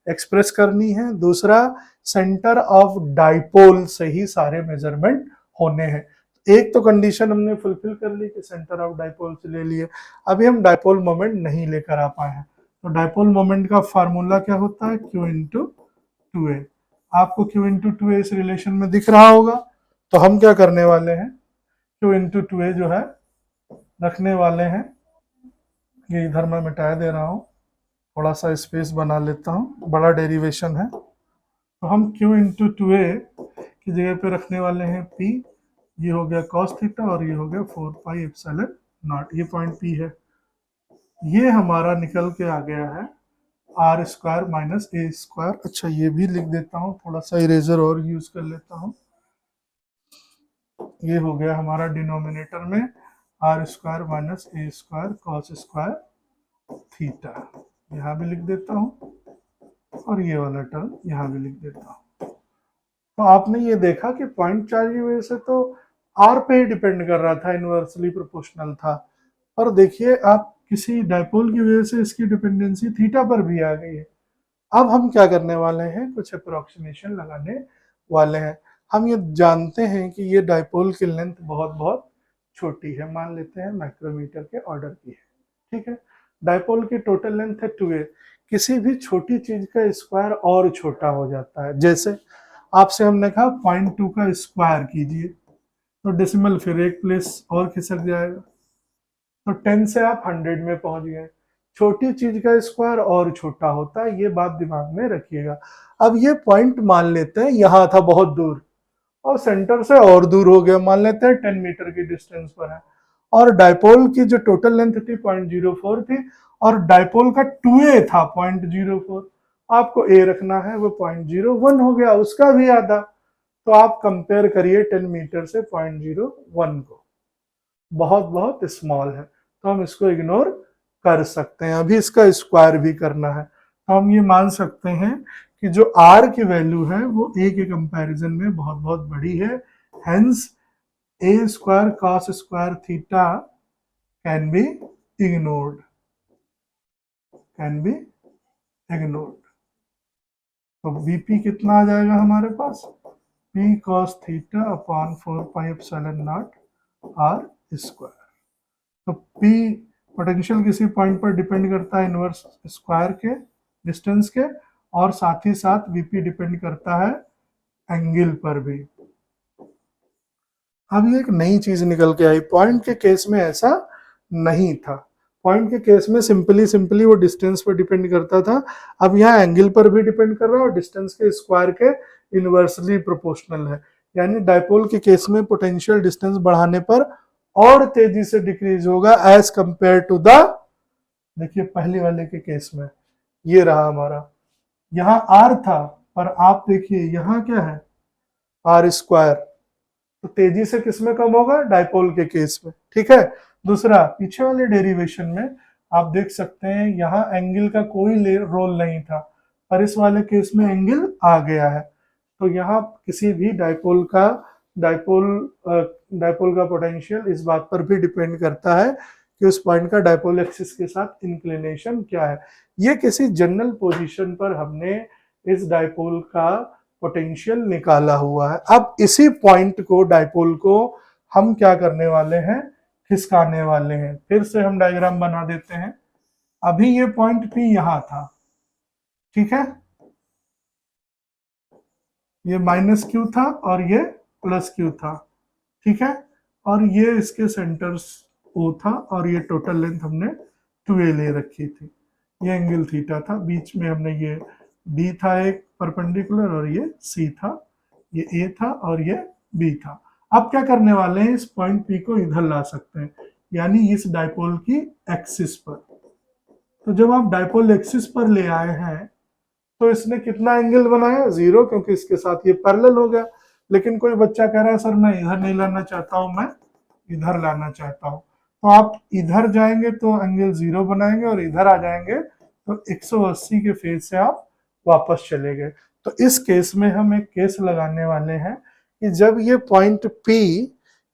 एक्सप्रेस करनी है। दूसरा, सेंटर ऑफ डाइपोल से ही सारे मेजरमेंट होने हैं। एक तो कंडीशन हमने फुलफिल कर ली कि सेंटर ऑफ डाइपोल से ले लिए, अभी हम डाइपोल मोमेंट नहीं लेकर आ पाए हैं। तो डाइपोल मोमेंट का फार्मूला क्या होता है, Q इंटू 2a। आपको Q इंटू 2a इस रिलेशन में दिख रहा होगा, तो हम क्या करने वाले हैं, Q इंटू 2a जो है रखने वाले हैं, ये इधर मैं मिटा दे रहा हूँ, थोड़ा सा स्पेस बना लेता हूँ, बड़ा डेरिवेशन है। तो हम Q इंटू 2a की जगह पे रखने वाले हैं P, ये हो गया cos थीटा और ये हो गया 4 पाई एप्सिलॉन नॉट, ये पॉइंट P है। ये हमारा निकल के आ गया है R square minus A square. अच्छा ये भी लिख देता हूँ, थोड़ा सा इरेजर और यूज कर लेता हूँ। ये हो गया हमारा डिनोमिनेटर में R square minus A square cos square theta, यहाँ भी लिख देता हूँ, और ये वाला टर्म यहाँ भी लिख देता हूँ। तो आपने ये देखा कि पॉइंट चार्ज की वजह से तो आर पे ही डिपेंड कर रहा था, इनवर्सली प्रोपोर्शनल था, और देखिए आप किसी डाइपोल की वजह से इसकी डिपेंडेंसी थीटा पर भी आ गई है। अब हम क्या करने वाले हैं, कुछ अप्रोक्सीमेशन लगाने वाले हैं। हम ये जानते हैं कि ये डाइपोल की लेंथ बहुत बहुत छोटी है, मान लेते हैं माइक्रोमीटर के ऑर्डर की है, ठीक है। डाइपोल की टोटल लेंथ है 2a, किसी भी छोटी चीज का स्क्वायर और छोटा हो जाता है। जैसे आपसे हमने कहा 0.2 का स्क्वायर कीजिए, तो डेसिमल फिर एक प्लेस और खिसक जाएगा, तो 10 से आप 100 में पहुंच गए। छोटी चीज का स्क्वायर और छोटा होता है, ये बात दिमाग में रखिएगा। अब ये पॉइंट मान लेते हैं यहाँ था बहुत दूर, और सेंटर से और दूर हो गया, मान लेते हैं 10 मीटर की डिस्टेंस पर है, और डाइपोल की जो टोटल लेंथ थी 0.04 थी, और डाइपोल का 2a था 0.04, आपको a रखना है, वो 0.01 हो गया, उसका भी आधा। तो आप कंपेयर करिए 10 मीटर से 0.01 को, बहुत बहुत स्मॉल है, तो हम इसको इग्नोर कर सकते हैं। अभी इसका स्क्वायर भी करना है, तो हम ये मान सकते हैं कि जो r की वैल्यू है वो a के कंपैरिजन में बहुत बहुत बड़ी है। Hence a square cos square theta can be ignored, can be ignored. तो Vp कितना आ जाएगा हमारे पास, P cos theta upon 4 pi epsilon not r square. तो P पोटेंशियल किसी पॉइंट पर डिपेंड करता है इनवर्स स्क्वायर के डिस्टेंस के, और साथ ही साथ Vp डिपेंड करता है एंगल पर भी। अब ये एक नई चीज निकल के आई, पॉइंट के केस में ऐसा नहीं था। पॉइंट के केस में सिंपली वो डिस्टेंस पर डिपेंड करता था। अब यहाँ एंगल पर भी डिपेंड कर रहा है और डिस्टेंस के स्क्वायर के इनवर्सली प्रोपोर्शनल है। यानी डायपोल के केस में पोटेंशियल डिस्टेंस बढ़ाने पर और तेजी से डिक्रीज होगा एज कंपेयर टू द, देखिए पहले वाले के केस में ये रहा हमारा, यहाँ r था, पर आप देखिए यहाँ क्या है, r स्क्वायर, तो तेजी से किसमें कम होगा, डायपोल के केस में। ठीक है। दूसरा, पीछे वाले डेरिवेशन में आप देख सकते हैं यहाँ एंगल का कोई रोल नहीं था, पर इस वाले केस में एंगल आ गया है। तो यहाँ किसी भी डायपोल का पोटेंशियल इस बात पर भी डिपेंड करता है कि उस पॉइंट का डायपोल एक्सिस के साथ इंक्लिनेशन क्या है। ये किसी जनरल पोजीशन पर हमने इस डायपोल का पोटेंशियल निकाला हुआ है। अब इसी पॉइंट को, डायपोल को हम क्या करने वाले हैं, खिसकाने वाले हैं। फिर से हम डायग्राम बना देते हैं। अभी ये पॉइंट P यहां था, ठीक है, ये माइनस क्यू था और ये प्लस क्यू था, ठीक है, और ये इसके सेंटर्स O था और ये टोटल लेंथ हमने 2a ले रखी थी। ये एंगल थीटा था, बीच में हमने ये B था एक परपेंडिकुलर और ये C था, ये A था और ये B था। अब क्या करने वाले हैं, इस पॉइंट P को इधर ला सकते हैं, यानी इस डायपोल की एक्सिस पर। तो जब आप डायपोल एक्सिस पर ले आए हैं तो इसने कितना एंगल बनाया, 0, क्योंकि इसके साथ ये पैरेलल हो गया। लेकिन कोई बच्चा कह रहा है सर मैं इधर नहीं लाना चाहता हूं, मैं इधर लाना चाहता हूं, तो आप इधर जाएंगे तो एंगल 0 बनाएंगे और इधर आ जाएंगे तो 180 के फेज से आप वापस चले गए। तो इस केस में हम एक केस लगाने वाले हैं कि जब ये पॉइंट P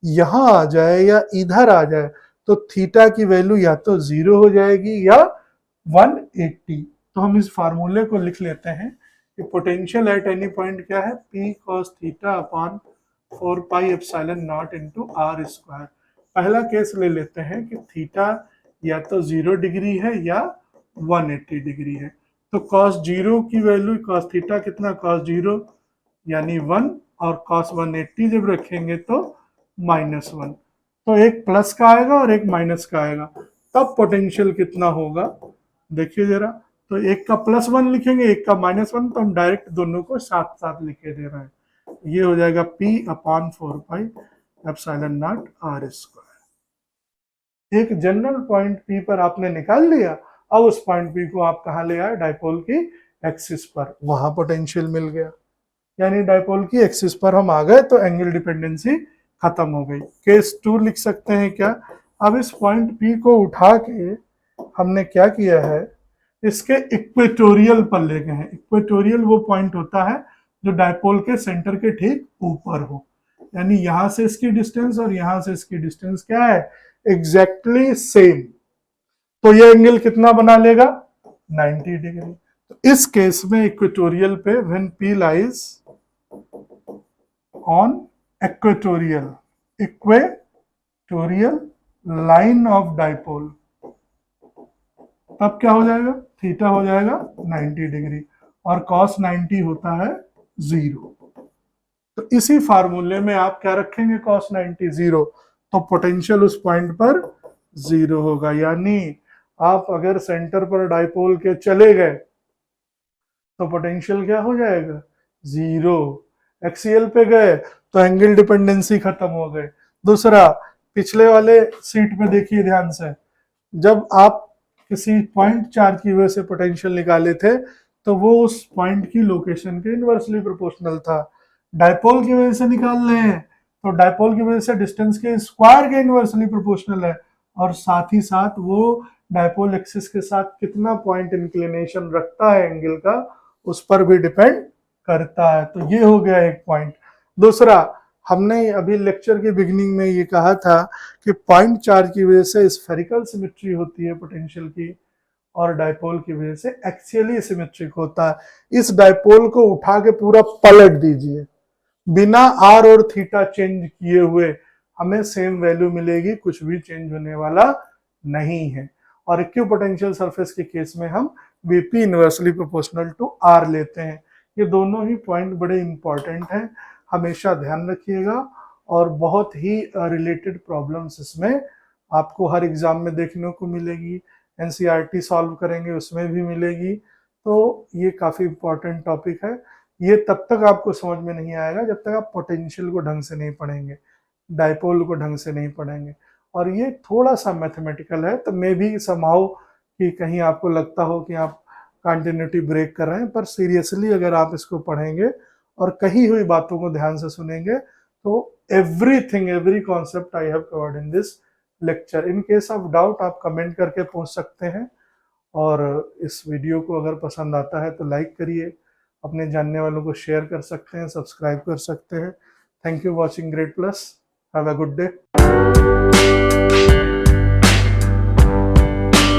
यहां आ जाए या इधर आ जाए तो थीटा की वैल्यू या तो 0 हो जाएगी या 180। तो हम इस फार्मूले को लिख लेते हैं कि पोटेंशियल एट एनी पॉइंट क्या है, P cos theta upon 4 pi epsilon not into r square. पहला केस ले लेते हैं कि थीटा या तो 0 डिग्री है या 180 डिग्री है। तो cos 0 की वैल्यू, cos थीटा कितना, cos 0 यानी 1, और cos 180 जब रखेंगे तो -1। तो एक प्लस का आएगा और एक माइनस का आएगा, तब पोटेंशियल कितना होगा देखिए जरा। तो एक का +1 लिखेंगे, एक का -1, तो हम डायरेक्ट दोनों को साथ साथ लिखे दे रहे हैं। ये हो जाएगा P upon 4 pi epsilon not r square. एक जनरल पॉइंट P पर आपने निकाल लिया, अब उस पॉइंट P को आप कहाँ ले आए, डायपोल की एक्सिस पर, वहां पोटेंशियल मिल गया। यानी डायपोल की एक्सिस पर हम आ गए तो एंगल डिपेंडेंसी खत्म हो गई। केस 2 लिख सकते हैं क्या, अब इस पॉइंट P को उठा के हमने क्या किया है, इसके इक्वेटोरियल पर ले गए हैं। इक्वेटोरियल वो पॉइंट होता है जो डायपोल के सेंटर के ठीक ऊपर हो, यानी यहां से इसकी डिस्टेंस और यहां से इसकी डिस्टेंस क्या है, एग्जैक्टली सेम। तो ये एंगल कितना बना लेगा, 90 डिग्री। तो इस केस में इक्वेटोरियल पे when P lies on equatorial line of dipole, तब क्या हो जाएगा, थीटा हो जाएगा 90 डिग्री और cos 90 होता है 0। तो इसी फार्मूले में आप क्या रखेंगे, cos 90 0, तो पोटेंशियल उस पॉइंट पर 0 होगा। यानी आप अगर सेंटर पर डायपोल के चले गए तो पोटेंशियल क्या हो जाएगा, 0। एक्सीएल पे गए तो एंगल डिपेंडेंसी खत्म हो गए। दूसरा, पिछले वाले सीट में देखिए ध्यान से, जब आप किसी पॉइंट चार्ज की वजह से पोटेंशियल निकाले थे तो वो उस पॉइंट की लोकेशन के इनवर्सली प्रोपोर्शनल था। डायपोल की वजह से निकाल रहे हैं तो डायपोल की वजह से डिस्टेंस के स्क्वायर के इनवर्सली प्रोपोर्शनल है, और साथ ही साथ वो डायपोल एक्सिस के साथ कितना पॉइंट इंक्लिनेशन रखता है एंगल का, उस पर भी डिपेंड करता है। तो ये हो गया एक पॉइंट। दूसरा, हमने अभी लेक्चर के बिगिनिंग में ये कहा था कि पॉइंट चार्ज की वजह से स्फेरिकल सिमेट्री होती है पोटेंशियल की, और डायपोल की वजह से एक्सियली सिमेट्रिक होता है। इस डायपोल को उठा के पूरा पलट दीजिए, बिना आर और थीटा चेंज किए हुए हमें सेम वैल्यू मिलेगी, कुछ भी चेंज होने वाला नहीं है। और इक्विपोटेंशियल सरफेस के केस में हम VP inversely proportional to R लेते हैं। ये दोनों ही पॉइंट बड़े इंपॉर्टेंट हैं, हमेशा ध्यान रखिएगा। और बहुत ही रिलेटेड प्रॉब्लम्स इसमें आपको हर एग्जाम में देखने को मिलेगी, एनसीईआरटी सॉल्व करेंगे उसमें भी मिलेगी। तो ये काफ़ी इंपॉर्टेंट टॉपिक है। ये तब तक आपको समझ में नहीं आएगा जब तक आप पोटेंशियल को ढंग से नहीं पढ़ेंगे, डायपोल को ढंग से नहीं पढ़ेंगे। और ये थोड़ा सा मैथमेटिकल है, तो मे भी समहाउ कि कहीं आपको लगता हो कि आप कंटिन्यूटी ब्रेक कर रहे हैं, पर सीरियसली अगर आप इसको पढ़ेंगे और कही हुई बातों को ध्यान से सुनेंगे तो everything, every concept I have covered in this lecture. In case of doubt आप कमेंट करके पूछ सकते हैं। और इस वीडियो को अगर पसंद आता है तो लाइक करिए, अपने जानने वालों को शेयर कर सकते हैं, सब्सक्राइब कर सकते हैं। Thank you watching grade plus. Have a good day.